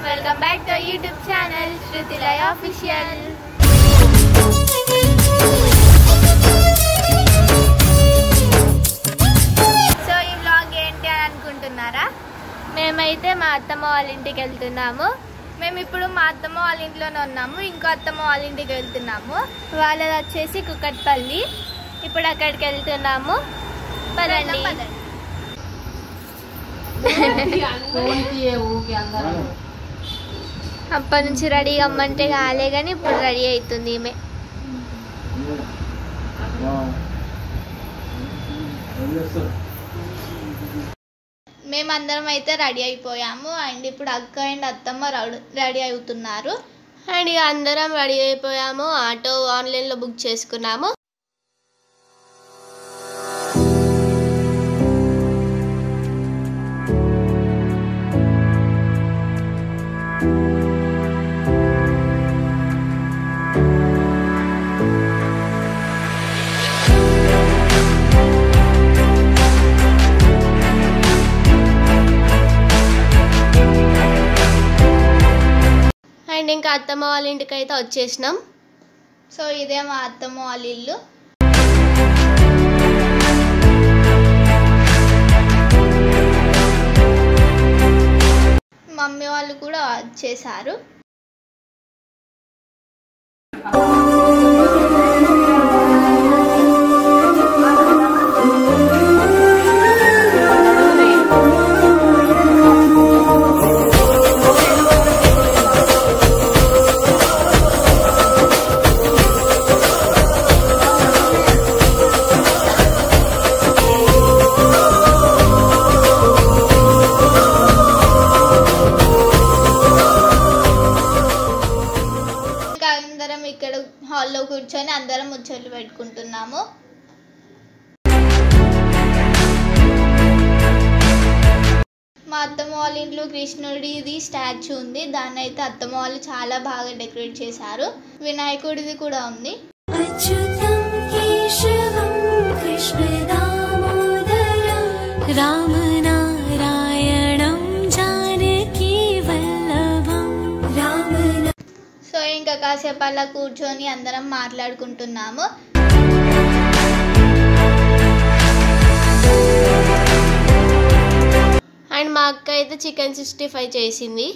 Welcome back to our YouTube channel Shrutilaya Official. So ఈ vlog ఏంటి అని అనుకుంటున్నారా? మేమైతే మా అత్తమ్మ వాళ్ళ ఇంటికి వెళ్తున్నాము. మేము ఇప్పుడు మా అత్తమ్మ వాళ్ళ ఇంట్లోనే ఉన్నాము. ఇంకో అత్తమ్మ వాళ్ళ ఇంటికి వెళ్తున్నాము. వాళ్ళది వచ్చేసి కుకట్పల్లి. ఇప్పుడు అక్కడికి వెళ్తున్నాము. పదండి. అప్పటి నుంచి రెడీ అమ్మంటే కాలే కానీ ఇప్పుడు రెడీ అవుతుంది ఈమె. మేమందరం అయితే రెడీ అయిపోయాము. అండ్ ఇప్పుడు అక్క అండ్ అత్తమ్మ రెడీ అవుతున్నారు. అండ్ ఇక అందరం రెడీ అయిపోయాము. ఆటో ఆన్లైన్లో బుక్ చేసుకున్నాము. అండ్ ఇంకా అత్తమ్మ వాళ్ళ ఇంటికి అయితే వచ్చేసినాం. సో ఇదే మా అత్తమ్మ వాళ్ళ ఇల్లు. మమ్మీ వాళ్ళు కూడా వచ్చేసారు. ఇక్కడ హాల్లో కూర్చొని అందరం ముచ్చట్లు పెట్టుకుంటున్నాము. మా అత్తమ్మ వాళ్ళ ఇంట్లో కృష్ణుడిది స్టాచ్యూ ఉంది. దాన్ని అయితే అత్తమ్మ వాళ్ళు చాలా బాగా డెకరేట్ చేశారు. వినాయకుడిది కూడా ఉంది. సో ఇంకా కాసేపు అలా కూర్చొని అందరం మాట్లాడుకుంటున్నాము. అండ్ మా అక్క అయితే చికెన్ 65 చేసింది.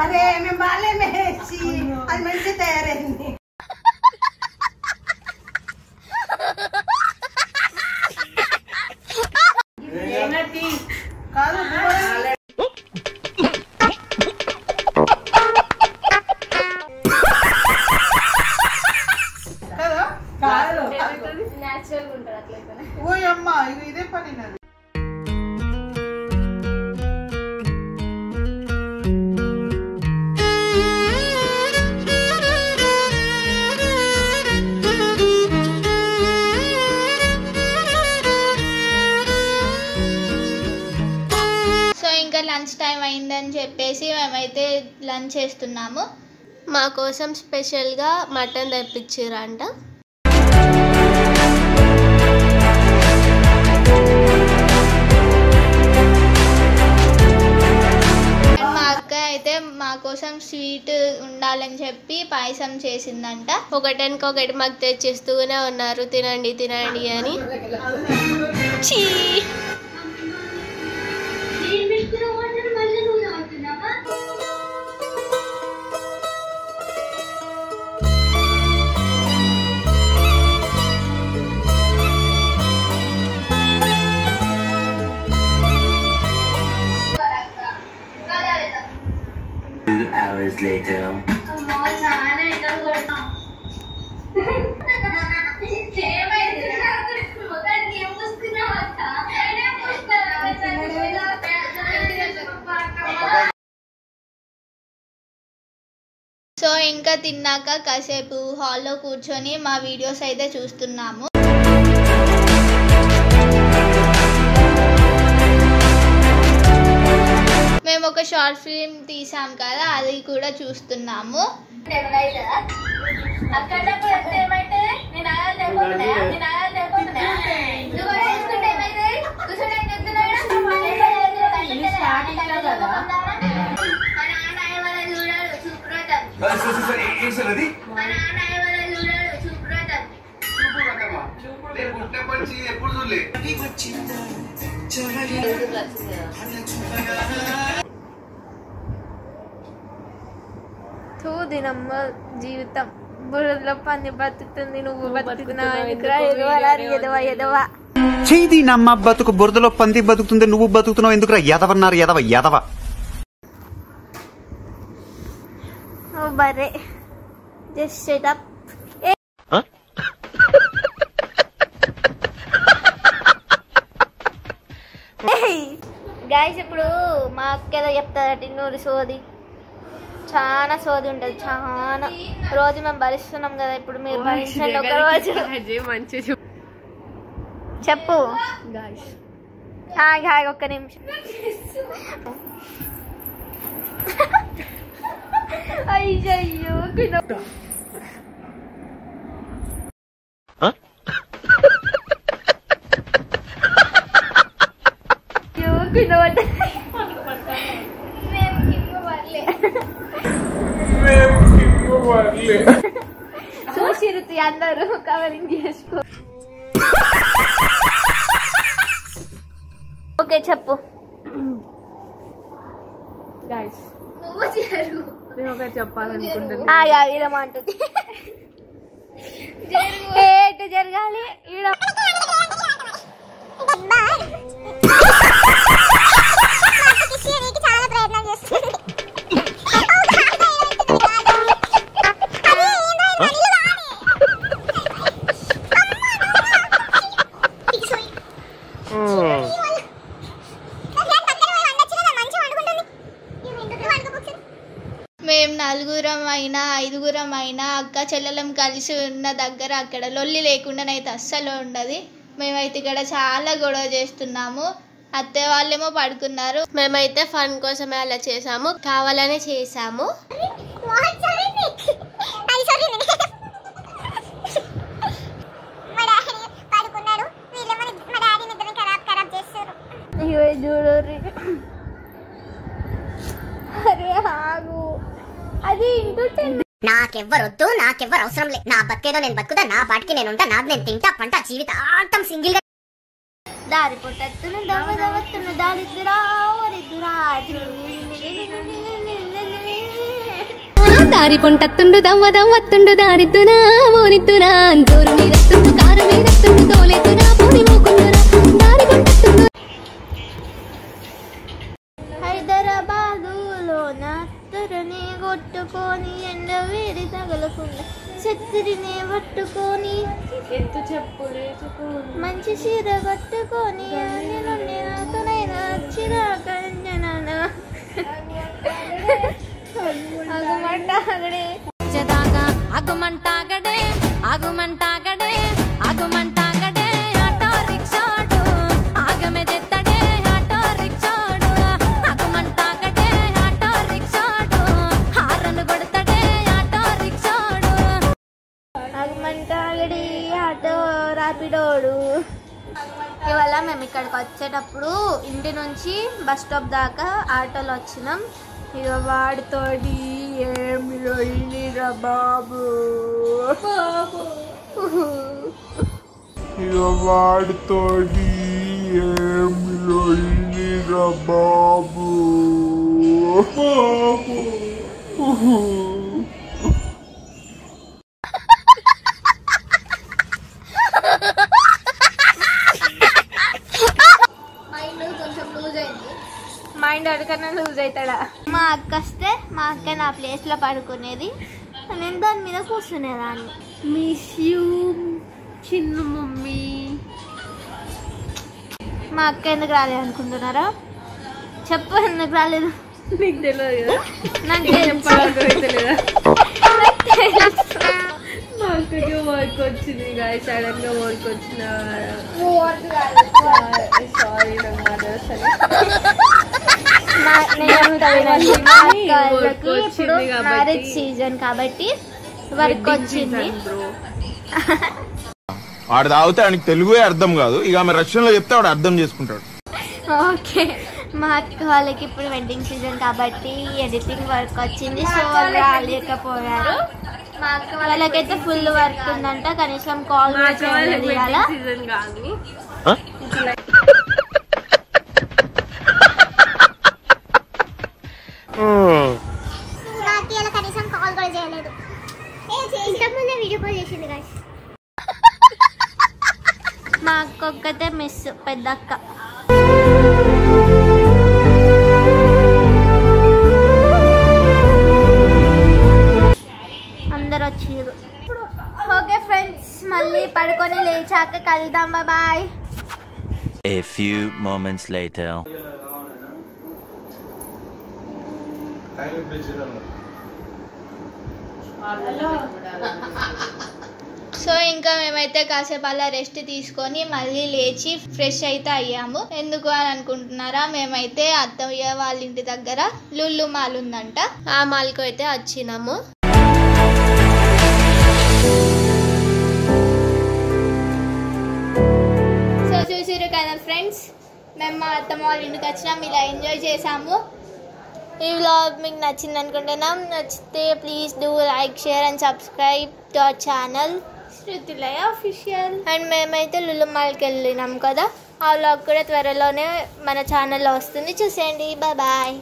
అరే మేము బాగాలేమే అది మంచి తయారైంది. కాదు న్యాచురల్ ఉంటారు అట్లయితే. ఓ అమ్మ ఇదే పని నాది. లంచ్ టైం అయిందని చెప్పేసి మేమైతే లంచ్ చేస్తున్నాము. మా కోసం స్పెషల్గా మటన్ తెప్పించారంట. మా అక్క అయితే మా కోసం స్వీట్ ఉండాలని చెప్పి పాయసం చేసిందంట. ఒకటెనకొకటి మాకు తెచ్చిస్తూనే ఉన్నారు, తినండి తినండి అని. చీ hours later. సో ఇంకా తిన్నాక కాసేపు హాల్లో కూర్చొని మా వీడియోస్ అయితే చూస్తున్నాము. మేము ఒక షార్ట్ ఫిల్మ్ తీసాం కదా, అది కూడా చూస్తున్నాము. దినమ్మ జీవితం బుర్రలో పని బతుకుతుంది, నువ్వు బతుకుతున్నావు. చేది నమ్మ బతుకు బురదలో పంది బతుకుతుంది, నువ్వు బతుకుతున్నావు ఎందుకురా ఎదవన్నారు ఎదవ ఎదవ. బరే జస్ట్ షట్ అప్. గైస్ ఇప్పుడు మా అక్క ఏదో చెప్తాదట నూరి సోది, చాలా సోది ఉంటుంది, చాలా. రోజు మేము భరిస్తున్నాం కదా, ఇప్పుడు మీరు భరించండి ఒక రోజు. చెప్పు హాయ్ ఒక్క నిమిషం. అయ్యో చూసిరుతి అందరూ కవరింగ్ చేసుకో. ఓకే చెప్పు. నువ్వు చెప్పాలనుకుంటుంది జరగాలి ఈడ. మేము 4 అయినా 5 అయినా అక్క చెల్లెలం కలిసి ఉన్న దగ్గర అక్కడ లొల్లి లేకుండానైతే అస్సలు ఉండదు. మేమైతే ఇక్కడ చాలా గొడవ చేస్తున్నాము. అత్తయ్య వాళ్ళేమో పడుకున్నారు, మేమైతే ఫన్ కోసమే అలా చేసాము, కావాలనే చేసాము. అరే ఆగు, అది నాకెవ్వరొద్దు, నాకెవ్వరు అవసరం లే. నా బతికేదో నేను బతుకుతా, నా పాటికి నేను ఉంటా, నాది నేను తింటా పంట, జీవితాంతం సింగిల్ గా. దారి పొట్టత్తును దవ్వదవత్తును దారిద్దురా దారి పొంటత్తుండు దవ్వదవ్వత్తుండు దారిద్దునా ఓనిద్దునా జోరు మీదత్తుండు కారు మీదత్తుండు తోలెత్తునా పోని మోకుండునా దారి పొంటత్తుండు. హైదరాబాదులో నత్తరని కొట్టుకొని ఎండ వేడి తగలకుండా చెత్తిరిని పట్టుకొని ఎత్తు చెప్పులేసుకొని మంచి చీర కట్టుకొని నుండి నాతోనైనా చిరాకంజన అగుమంటాగడే అగుమంటాగడే అగుమంటాగడే అగుమంటాగడే ఆటో రిక్షాడు ఆగమే తెత్తడే ఆటో రిక్షాడు అగుమంటాగడే ఆటో రిక్షాడు హారను కొడతడే ఆటో రిక్షాడు అగుమంటాగడి ఆటో రాపిడోడు. ఇవాళ మేము ఇక్కడికి వచ్చేటప్పుడు ఇంటి నుంచి బస్ స్టాప్ దాకా ఆటోలో వచ్చినాం. ఇక వాడితోటి ఏమి లొల్లిరా బాబు, ఇక వాడితోటి ఏమి లొల్లిరా బాబు. మైండ్ అడగనే లూజ్ అవుతాడా. మా అక్క వస్తే మా అక్క నా ప్లేస్లో పడుకునేది, నేను దాని మీద కూర్చునేదాన్ని. మిస్ యూ చిన్న మమ్మీ. మా అక్క ఎందుకు రాలేదు అనుకుంటున్నారా? చెప్పు ఎందుకు రాలేదు. నీకు తెలియదు కదా, నాకు మా అక్కకి వర్క్ వచ్చింది గాయ సడన్ గా వర్క్ వచ్చిన సారీ నాకు మదర్స్ అని మ్యారేజ్ సీజన్ కాబట్టి వర్క్ వచ్చింది. వాడు తాగితే ఆయనకి తెలుగే అర్థం కాదు, ఇక ఆమె రష్యన్లో చెప్తే వాడు అర్థం చేసుకుంటాడు. ఓకే, మా అక్క వాళ్ళకి ఇప్పుడు వెడ్డింగ్ సీజన్ కాబట్టి ఎడిటింగ్ వర్క్ వచ్చింది, సో వాళ్ళు రాలేకపోయారు. మా అక్క వాళ్ళకైతే ఫుల్ వర్క్ ఉందంట, కనీసం కాల్ చేయలేదు. సీజన్ కాదు కనీసం కాల్ కూడా చేయలేదు, ఇంతకుముందే వీడియో కాల్ చేసింది గాయస్. మా అక్క ఒక్కతే మిస్, పెద్ద అక్క. అందరు వచ్చారు. ఓకే ఫ్రెండ్స్, మళ్ళీ పడుకొని లేచాక కలుద్దాం. Bye. A few moments later. So ఇంకా మేమైతే కాసేపు అలా రెస్ట్ తీసుకొని మళ్ళీ లేచి ఫ్రెష్ అయితే అయ్యాము. ఎందుకు అని అనుకుంటున్నారా, మేమైతే అత్తయ్య వాళ్ళ ఇంటి దగ్గర లుల్లు మాల్ ఉందంట, ఆ మాల్కి అయితే వచ్చినాము. సో చూసిరు కదా ఫ్రెండ్స్, మేము మా అత్తమ్మ వాళ్ళ ఇంటికి వచ్చినాం, ఇలా ఎంజాయ్ చేసాము. ఈ వ్లాగ్ మీకు నచ్చింది అనుకుంటున్నాం. నచ్చితే please do like, share and subscribe to our channel Shruthilaya official. And మేమైతే లుల్లు మాల్కి వెళ్ళినాం కదా, ఆ వ్లాగ్ కూడా త్వరలోనే మన ఛానల్లో వస్తుంది, చూసేయండి. Bye bye.